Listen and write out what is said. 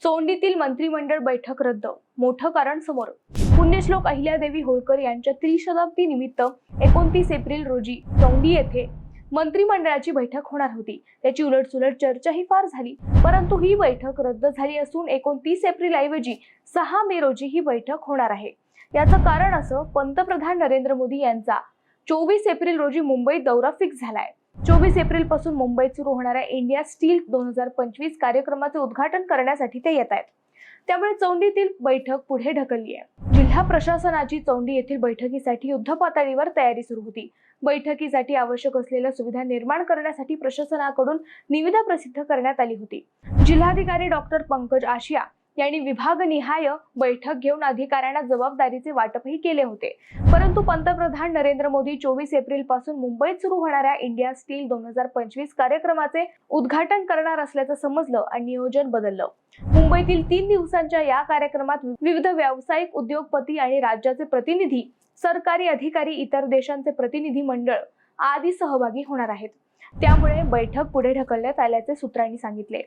चोंडीतील मंत्रिमंडळ बैठक रद्द, मोठं कारण समोर। पुण्यश्लोक अहिल्यादेवी होळकर यांच्या त्रिशताब्दी निमित्त 29 एप्रिल रोजी चौंडी येथे मंत्रिमंडळाची बैठक होणार होती। त्याची उलटसुलट चर्चाही फार झाली, परंतु ही बैठक रद्द झाली असून 29 एप्रिल ऐवजी 6 मे रोजी ही बैठक होणार आहे। याचं कारण असं, पंतप्रधान नरेंद्र मोदी यांचा 24 एप्रिल रोजी मुंबईत दौरा फिक्स झालाय। 24 एप्रिल पासून मुंबईत सुरू होणाऱ्या इंडिया स्टील 2025 कार्यक्रमाचे उद्घाटन करण्यासाठी ते येत आहेत। त्यामुळे चौंडीतील बैठक पुढे ढकलली आहे। जिल्हा प्रशासनाची चौंडी येथील बैठकीसाठी युद्धपातळीवर तयारी सुरू होती। बैठकीसाठी आवश्यक असलेल्या सुविधा निर्माण करण्यासाठी प्रशासनाकडून निविदा प्रसिद्ध करण्यात आली होती। जिल्हाधिकारी डॉक्टर पंकज आशिया यांनी विभागनिहाय बैठक घेऊन अधिकाऱ्यांना जबाबदारीचे वाटपही केले होते। परंतु पंतप्रधान नरेंद्र मोदी 24 एप्रिल पासून मुंबईत सुरू होणाऱ्या इंडिया स्टील 2025 कार्यक्रमाचे उद्घाटन करणार असल्याचं समजलं आणि नियोजन बदललं। मुंबईतील 3 दिवसांच्या या कार्यक्रमात विविध व्यावसायिक, उद्योगपती आणि राज्याचे प्रतिनिधी, सरकारी अधिकारी, इतर देशांचे प्रतिनिधी मंडळ आदी सहभागी होणार आहेत। त्यामुळे बैठक पुढे ढकलण्यात आल्याचे सूत्रांनी सांगितले।